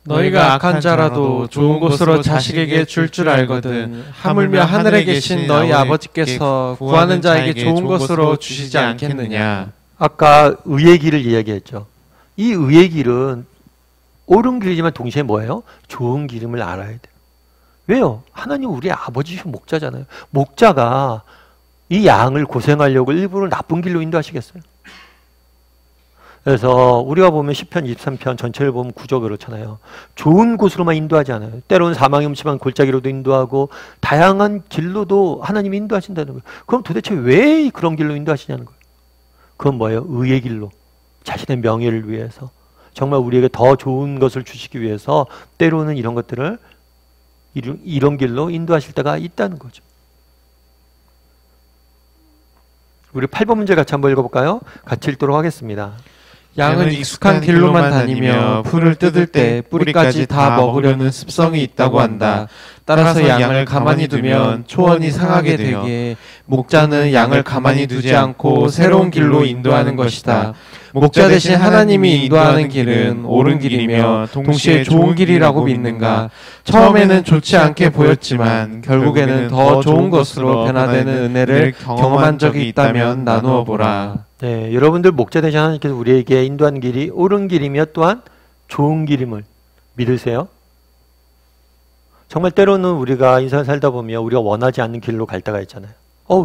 너희가 악한 자라도 좋은 것으로 자식에게 줄 줄 알거든 하물며 하늘에 계신 너희 아버지께서 구하는 자에게 좋은 것으로 주시지 않겠느냐. 아까 의의 길을 이야기했죠. 이 의의 길은 옳은 길이지만 동시에 뭐예요? 좋은 길임을 알아야 돼요. 왜요? 하나님 우리 아버지이신 목자잖아요. 목자가 이 양을 고생하려고 일부러 나쁜 길로 인도하시겠어요? 그래서 우리가 보면 시편 23편 전체를 보면 구조가 그렇잖아요. 좋은 곳으로만 인도하지 않아요. 때로는 사망이 음침한 골짜기로도 인도하고 다양한 길로도 하나님이 인도하신다는 거예요. 그럼 도대체 왜 그런 길로 인도하시냐는 거예요. 그건 뭐예요? 의의 길로. 자신의 명예를 위해서. 정말 우리에게 더 좋은 것을 주시기 위해서 때로는 이런 것들을 이런 길로 인도하실 때가 있다는 거죠. 우리 8번 문제 같이 한번 읽어볼까요? 같이 읽도록 하겠습니다. 양은 익숙한 길로만 다니며 풀을 뜯을 때 뿌리까지 다 먹으려는 습성이 있다고 한다. 따라서 양을 가만히 두면 초원이 상하게 되기에 목자는 양을 가만히 두지 않고 새로운 길로 인도하는 것이다. 목자 대신 하나님이 인도하는 길은 옳은 길이며 동시에 좋은 길이라고 믿는가? 처음에는 좋지 않게 보였지만 결국에는 더 좋은 것으로 변화되는 은혜를 경험한 적이 있다면 나누어 보라. 네, 여러분들 목자 대신 하나님께서 우리에게 인도하는 길이 옳은 길이며 또한 좋은 길임을 믿으세요? 정말 때로는 우리가 인생을 살다 보면 우리가 원하지 않는 길로 갈 때가 있잖아요.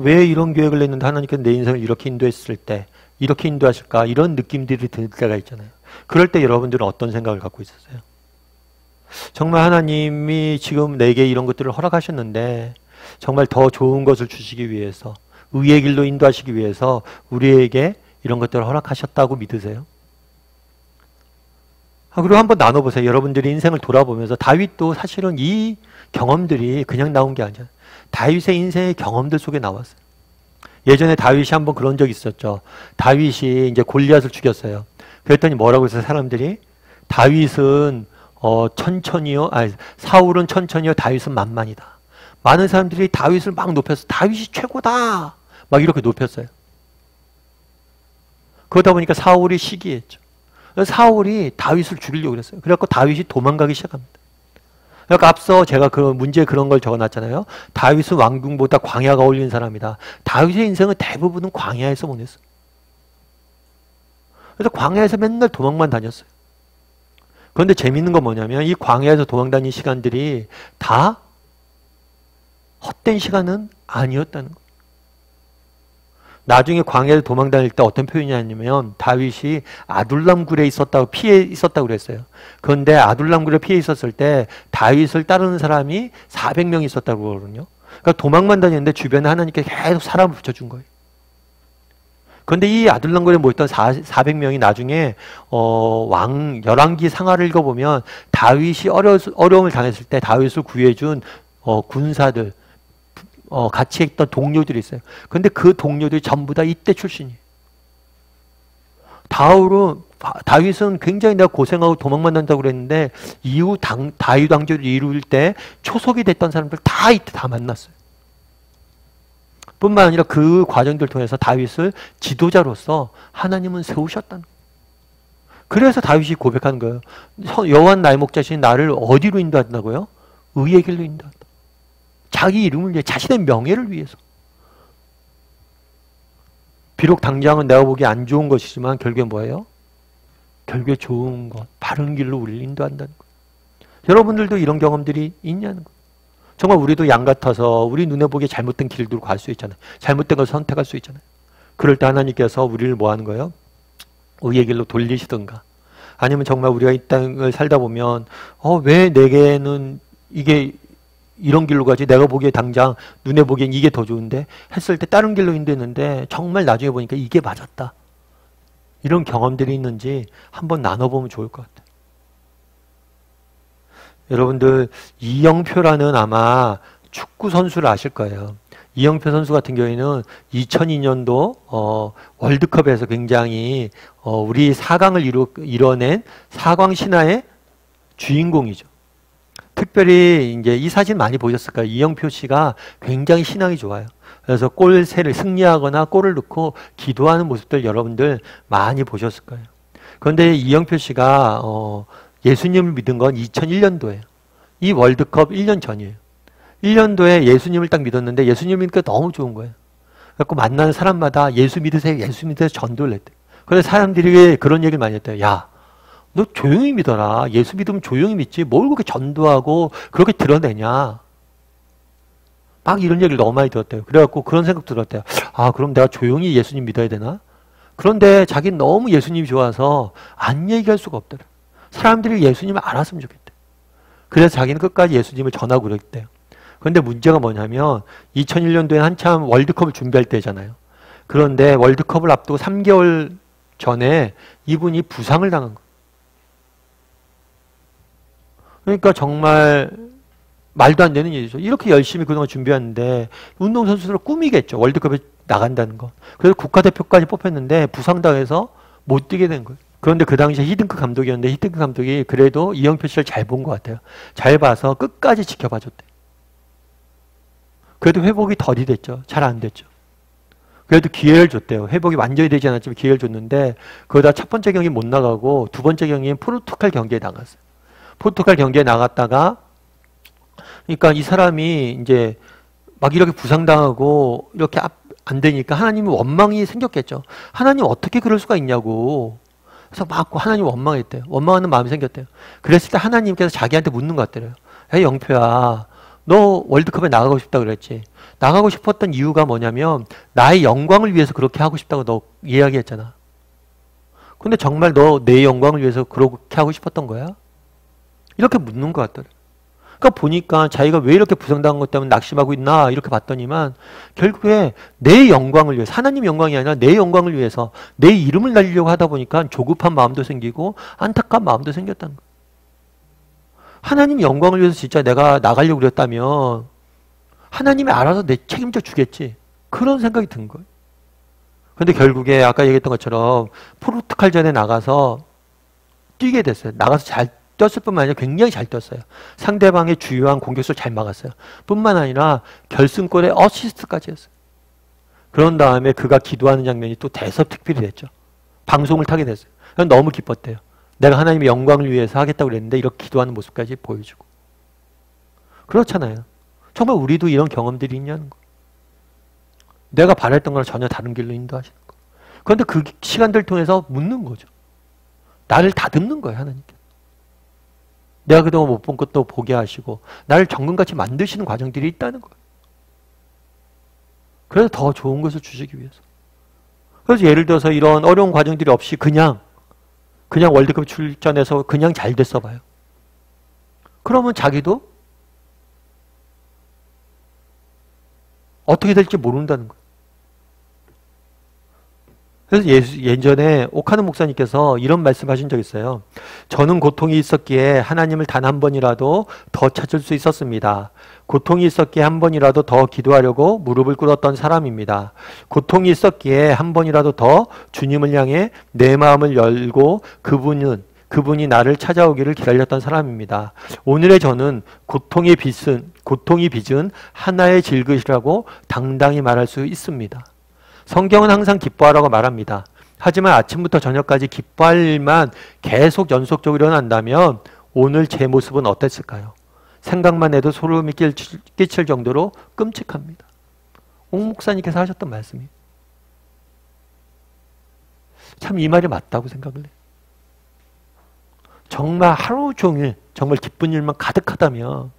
왜 이런 계획을 냈는데 하나님께서 내 인생을 이렇게 인도했을 때 이렇게 인도하실까? 이런 느낌들이 들 때가 있잖아요. 그럴 때 여러분들은 어떤 생각을 갖고 있었어요? 정말 하나님이 지금 내게 이런 것들을 허락하셨는데 정말 더 좋은 것을 주시기 위해서 의의 길로 인도하시기 위해서 우리에게 이런 것들을 허락하셨다고 믿으세요? 그리고 한번 나눠보세요. 여러분들이 인생을 돌아보면서 다윗도 사실은 이 경험들이 그냥 나온 게 아니잖아요. 다윗의 인생의 경험들 속에 나왔어요. 예전에 다윗이 한번 그런 적이 있었죠. 다윗이 이제 골리앗을 죽였어요. 그랬더니 뭐라고 했어요? 사람들이 다윗은 천천히요. 아니, 사울은 천천히요. 다윗은 만만이다. 많은 사람들이 다윗을 막 높였어. 다윗이 최고다. 막 이렇게 높였어요. 그러다 보니까 사울이 시기했죠. 사울이 다윗을 죽이려고 그랬어요. 그래갖고 다윗이 도망가기 시작합니다. 그러니까 앞서 제가 그 문제에 그런 걸 적어놨잖아요. 다윗은 왕궁보다 광야가 어울리는 사람이다. 다윗의 인생은 대부분은 광야에서 보냈어요. 그래서 광야에서 맨날 도망만 다녔어요. 그런데 재밌는 건 뭐냐면 이 광야에서 도망 다닌 시간들이 다 헛된 시간은 아니었다는 거예요. 나중에 광야에서 도망 다닐 때 어떤 표현이냐면 다윗이 아둘람 굴에 있었다고 피해 있었다고 그랬어요. 그런데 아둘람 굴에 피해 있었을 때 다윗을 따르는 사람이 400명 있었다고 그러거든요. 그러니까 도망만 다녔는데 주변에 하나님께 계속 사람을 붙여준 거예요. 그런데 이 아둘람 굴에 모였던 400명이 나중에 열왕기 상하를 읽어보면 다윗이 어려움을 당했을 때 다윗을 구해준 군사들 같이 있던 동료들이 있어요. 근데 그 동료들이 전부 다 이때 출신이에요. 다윗은 굉장히 내가 고생하고 도망만 난다고 그랬는데 이후 다윗 왕조를 이룰 때 초속이 됐던 사람들 다 이때 다 만났어요. 뿐만 아니라 그 과정들 통해서 다윗을 지도자로서 하나님은 세우셨다는 거예요. 그래서 다윗이 고백하는 거예요. 여호와는 나의 목자시니 나를 어디로 인도한다고요? 의의 길로 인도한다. 자기 이름을 위해 자신의 명예를 위해서. 비록 당장은 내가 보기에 안 좋은 것이지만 결국에 뭐예요? 결국에 좋은 것, 바른 길로 우리를 인도한다는 거예요. 여러분들도 이런 경험들이 있냐는 거예요. 정말 우리도 양 같아서 우리 눈에 보기에 잘못된 길들로 갈 수 있잖아요. 잘못된 걸 선택할 수 있잖아요. 그럴 때 하나님께서 우리를 뭐 하는 거예요? 의의 길로 돌리시든가 아니면 정말 우리가 이 땅을 살다 보면 왜 내게는 이게 이런 길로 가지? 내가 보기에 당장 눈에 보기엔 이게 더 좋은데 했을 때 다른 길로 인도했는데 정말 나중에 보니까 이게 맞았다. 이런 경험들이 있는지 한번 나눠보면 좋을 것 같아요. 여러분들 이영표라는 아마 축구 선수를 아실 거예요. 이영표 선수 같은 경우에는 2002년도 월드컵에서 굉장히 우리 4강을 이뤄낸 4광 신화의 주인공이죠. 특별히 이제 이 사진 많이 보셨을 거예요. 이영표 씨가 굉장히 신앙이 좋아요. 그래서 골세를 승리하거나 골을 넣고 기도하는 모습들 여러분들 많이 보셨을 거예요. 그런데 이영표 씨가 예수님을 믿은 건 2001년도예요. 이 월드컵 1년 전이에요. 1년도에 예수님을 딱 믿었는데 예수님 믿으니까 너무 좋은 거예요. 그래서 만나는 사람마다 예수 믿으세요, 예수 믿으세요 전도를 했대요. 그래서 사람들이 그런 얘기를 많이 했대요. 야, 너 조용히 믿어라. 예수 믿으면 조용히 믿지. 뭘 그렇게 전도하고 그렇게 드러내냐. 막 이런 얘기를 너무 많이 들었대요. 그래갖고 그런 생각 들었대요. 아, 그럼 내가 조용히 예수님 믿어야 되나? 그런데 자기는 너무 예수님이 좋아서 안 얘기할 수가 없더라. 사람들이 예수님을 알았으면 좋겠대. 그래서 자기는 끝까지 예수님을 전하고 그랬대요. 그런데 문제가 뭐냐면 2001년도에 한참 월드컵을 준비할 때잖아요. 그런데 월드컵을 앞두고 3개월 전에 이분이 부상을 당한 거예요. 그러니까 정말 말도 안 되는 일이죠. 이렇게 열심히 그동안 준비했는데 운동선수들 꿈이겠죠. 월드컵에 나간다는 거. 그래서 국가대표까지 뽑혔는데 부상당해서 못 뛰게 된 거예요. 그런데 그 당시에 히딩크 감독이었는데 히딩크 감독이 그래도 이영표 씨를 잘 본 것 같아요. 잘 봐서 끝까지 지켜봐 줬대. 그래도 회복이 더디 됐죠. 잘 안 됐죠. 그래도 기회를 줬대요. 회복이 완전히 되지 않았지만 기회를 줬는데 그러다 첫 번째 경기 못 나가고 두 번째 경기엔 포르투갈 경기에 나갔어요. 포르투갈 경기에 나갔다가 그러니까 이 사람이 이제 막 이렇게 부상당하고 이렇게 안 되니까 하나님이 원망이 생겼겠죠. 하나님 어떻게 그럴 수가 있냐고. 그래서 막 하나님 원망했대요. 원망하는 마음이 생겼대요. 그랬을 때 하나님께서 자기한테 묻는 것 같더래요. 야, 영표야, 너 월드컵에 나가고 싶다 그랬지. 나가고 싶었던 이유가 뭐냐면 나의 영광을 위해서 그렇게 하고 싶다고 너 이야기했잖아. 근데 정말 너 내 영광을 위해서 그렇게 하고 싶었던 거야? 이렇게 묻는 것 같더래요. 그러니까 보니까 자기가 왜 이렇게 부상당한 것 때문에 낙심하고 있나 이렇게 봤더니만 결국에 내 영광을 위해서, 하나님 영광이 아니라 내 영광을 위해서 내 이름을 날리려고 하다 보니까 조급한 마음도 생기고 안타까운 마음도 생겼다는 거예요. 하나님 영광을 위해서 진짜 내가 나가려고 그랬다면 하나님이 알아서 내 책임져 주겠지. 그런 생각이 든 거예요. 그런데 결국에 아까 얘기했던 것처럼 포르투갈전에 나가서 뛰게 됐어요. 나가서 잘 뛰었을 뿐만 아니라 굉장히 잘 뛰었어요. 상대방의 주요한 공격수를 잘 막았어요. 뿐만 아니라 결승골에 어시스트까지 했어요. 그런 다음에 그가 기도하는 장면이 또 대서특필이 됐죠. 방송을 타게 됐어요. 너무 기뻤대요. 내가 하나님의 영광을 위해서 하겠다고 그랬는데 이렇게 기도하는 모습까지 보여주고. 그렇잖아요. 정말 우리도 이런 경험들이 있냐는 거. 내가 바랬던 거랑 전혀 다른 길로 인도하시는 거. 그런데 그 시간들 통해서 묻는 거죠. 나를 다듬는 거예요, 하나님께. 내가 그동안 못 본 것도 보게 하시고 나를 정금같이 만드시는 과정들이 있다는 거예요. 그래서 더 좋은 것을 주시기 위해서. 그래서 예를 들어서 이런 어려운 과정들이 없이 그냥 월드컵 출전해서 그냥 잘 됐어 봐요. 그러면 자기도 어떻게 될지 모른다는 거예요. 그래서 예전에 오카노 목사님께서 이런 말씀하신 적 있어요. 저는 고통이 있었기에 하나님을 단 한 번이라도 더 찾을 수 있었습니다. 고통이 있었기에 한 번이라도 더 기도하려고 무릎을 꿇었던 사람입니다. 고통이 있었기에 한 번이라도 더 주님을 향해 내 마음을 열고 그분이 나를 찾아오기를 기다렸던 사람입니다. 오늘의 저는 고통이 빚은 하나의 질그릇이라고 당당히 말할 수 있습니다. 성경은 항상 기뻐하라고 말합니다. 하지만 아침부터 저녁까지 기뻐할 일만 계속 연속적으로 일어난다면 오늘 제 모습은 어땠을까요? 생각만 해도 소름이 끼칠 정도로 끔찍합니다. 옥 목사님께서 하셨던 말씀이에요. 참 이 말이 맞다고 생각을 해요. 정말 하루 종일 정말 기쁜 일만 가득하다면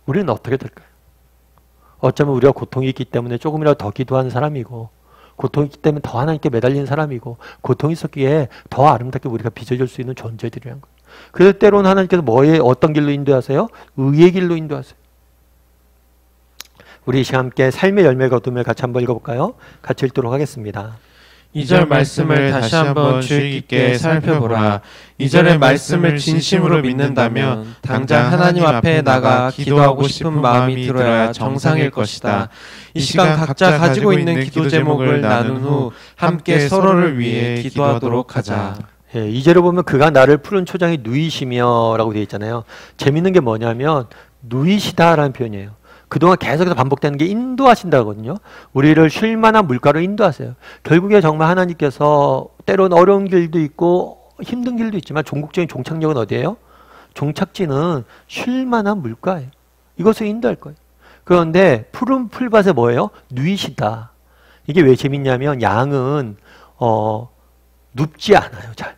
우리는 어떻게 될까요? 어쩌면 우리가 고통이 있기 때문에 조금이라도 더 기도하는 사람이고 고통이 있기 때문에 더 하나님께 매달리는 사람이고 고통이 있었기에 더 아름답게 우리가 빚어줄 수 있는 존재들이라는 거예요. 그래서 때로는 하나님께서 어떤 길로 인도하세요? 의의 길로 인도하세요. 우리 이 시간 함께 삶의 열매 거둠을 같이 한번 읽어볼까요? 같이 읽도록 하겠습니다. 2절 말씀을 다시 한번 주의 깊게 살펴보라. 2절의 말씀을 진심으로 믿는다면 당장 하나님 앞에 나가 기도하고 싶은 마음이 들어야 정상일 것이다. 이 시간 각자 가지고 있는 기도 제목을 나눈 후 함께 서로를 위해 기도하도록 하자. 예, 2절을 보면 그가 나를 푸른 초장에 누이시며 라고 되어 있잖아요. 재밌는 게 뭐냐면 누이시다라는 표현이에요. 그동안 계속해서 반복되는 게 인도하신다거든요. 우리를 쉴만한 물가로 인도하세요. 결국에 정말 하나님께서 때로는 어려운 길도 있고 힘든 길도 있지만 종국적인 종착역은 어디예요? 종착지는 쉴만한 물가예요. 이것을 인도할 거예요. 그런데 푸른 풀밭에 뭐예요? 누이시다. 이게 왜 재밌냐면 양은 눕지 않아요. 잘.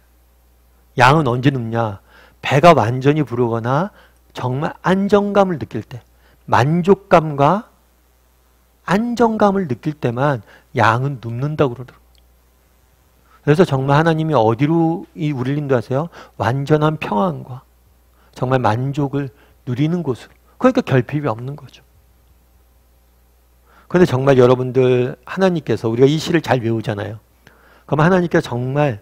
양은 언제 눕냐? 배가 완전히 부르거나 정말 안정감을 느낄 때, 만족감과 안정감을 느낄 때만 양은 눕는다고 그러더라고요. 그래서 정말 하나님이 어디로 우리를 인도하세요? 완전한 평안과 정말 만족을 누리는 곳으로. 그러니까 결핍이 없는 거죠. 그런데 정말 여러분들 하나님께서 우리가 이 시를 잘 외우잖아요. 그럼 하나님께서 정말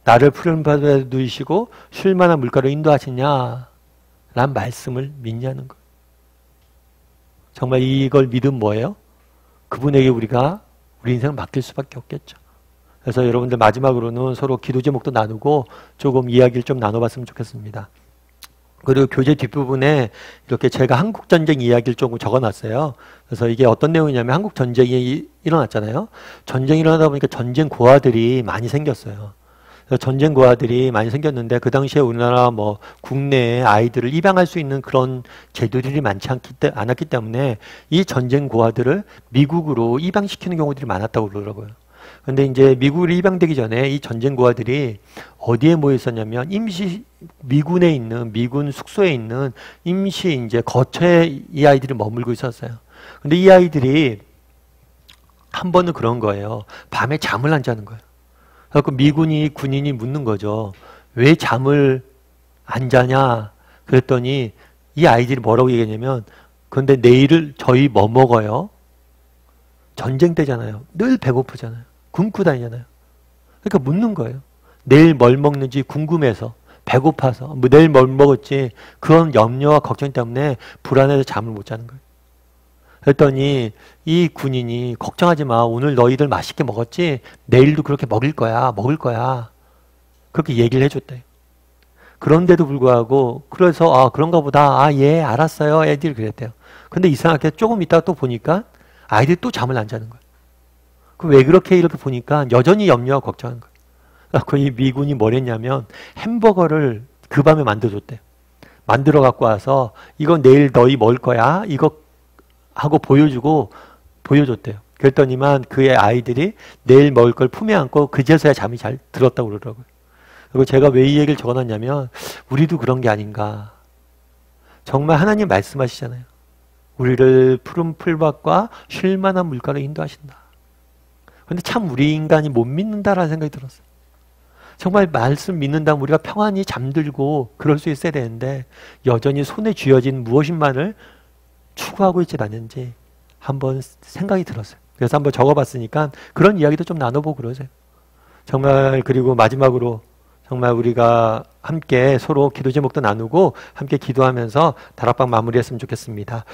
나를 푸른 바다에 누이시고 쉴 만한 물가로 인도하시냐 라는 말씀을 믿냐는 거예요. 정말 이걸 믿으면 뭐예요? 그분에게 우리가 우리 인생을 맡길 수밖에 없겠죠. 그래서 여러분들 마지막으로는 서로 기도 제목도 나누고 조금 이야기를 좀 나눠봤으면 좋겠습니다. 그리고 교재 뒷부분에 이렇게 제가 한국전쟁 이야기를 조금 적어놨어요. 그래서 이게 어떤 내용이냐면 한국전쟁이 일어났잖아요. 전쟁이 일어나다 보니까 전쟁 고아들이 많이 생겼어요. 그래서 전쟁 고아들이 많이 생겼는데 그 당시에 우리나라 뭐 국내에 아이들을 입양할 수 있는 그런 제도들이 많지 않았기 때문에 이 전쟁 고아들을 미국으로 입양시키는 경우들이 많았다고 그러더라고요. 근데 이제 미국으로 입양되기 전에 이 전쟁 고아들이 어디에 모여 있었냐면 미군에 있는, 미군 숙소에 있는 임시 이제 거처에 이 아이들이 머물고 있었어요. 근데 이 아이들이 한 번은 그런 거예요. 밤에 잠을 안 자는 거예요. 그래서 군인이 묻는 거죠. 왜 잠을 안 자냐? 그랬더니 이 아이들이 뭐라고 얘기했냐면, 근데 내일을 저희 뭐 먹어요? 전쟁 때잖아요. 늘 배고프잖아요. 굶고 다니잖아요. 그러니까 묻는 거예요. 내일 뭘 먹는지 궁금해서, 배고파서, 뭐 내일 뭘 먹었지, 그런 염려와 걱정 때문에 불안해서 잠을 못 자는 거예요. 그랬더니 이 군인이 걱정하지 마. 오늘 너희들 맛있게 먹었지? 내일도 그렇게 먹을 거야. 그렇게 얘기를 해줬대요. 그런데도 불구하고 그래서 그런가 보다. 예, 알았어요. 애들이 그랬대요. 근데 이상하게 조금 있다가 또 보니까 아이들이 또 잠을 안 자는 거예요. 왜 그렇게 이렇게 보니까 여전히 염려하고 걱정하는 거예요. 그 이 미군이 뭘 했냐면 햄버거를 그 밤에 만들어줬대요. 만들어 갖고 와서 이거 내일 너희 먹을 거야. 이거 하고 보여줬대요. 그랬더니만 그의 아이들이 내일 먹을 걸 품에 안고 그제서야 잠이 잘 들었다고 그러더라고요. 그리고 제가 왜 이 얘기를 적어놨냐면 우리도 그런 게 아닌가. 정말 하나님 말씀하시잖아요. 우리를 푸른 풀밭과 쉴 만한 물가로 인도하신다. 근데 참 우리 인간이 못 믿는다라는 생각이 들었어요. 정말 말씀 믿는다면 우리가 평안히 잠들고 그럴 수 있어야 되는데 여전히 손에 쥐어진 무엇인만을 추구하고 있지 않는지 한번 생각이 들었어요. 그래서 한번 적어봤으니까 그런 이야기도 좀 나눠보고 그러세요. 정말 그리고 마지막으로 정말 우리가 함께 서로 기도 제목도 나누고 함께 기도하면서 다락방 마무리했으면 좋겠습니다.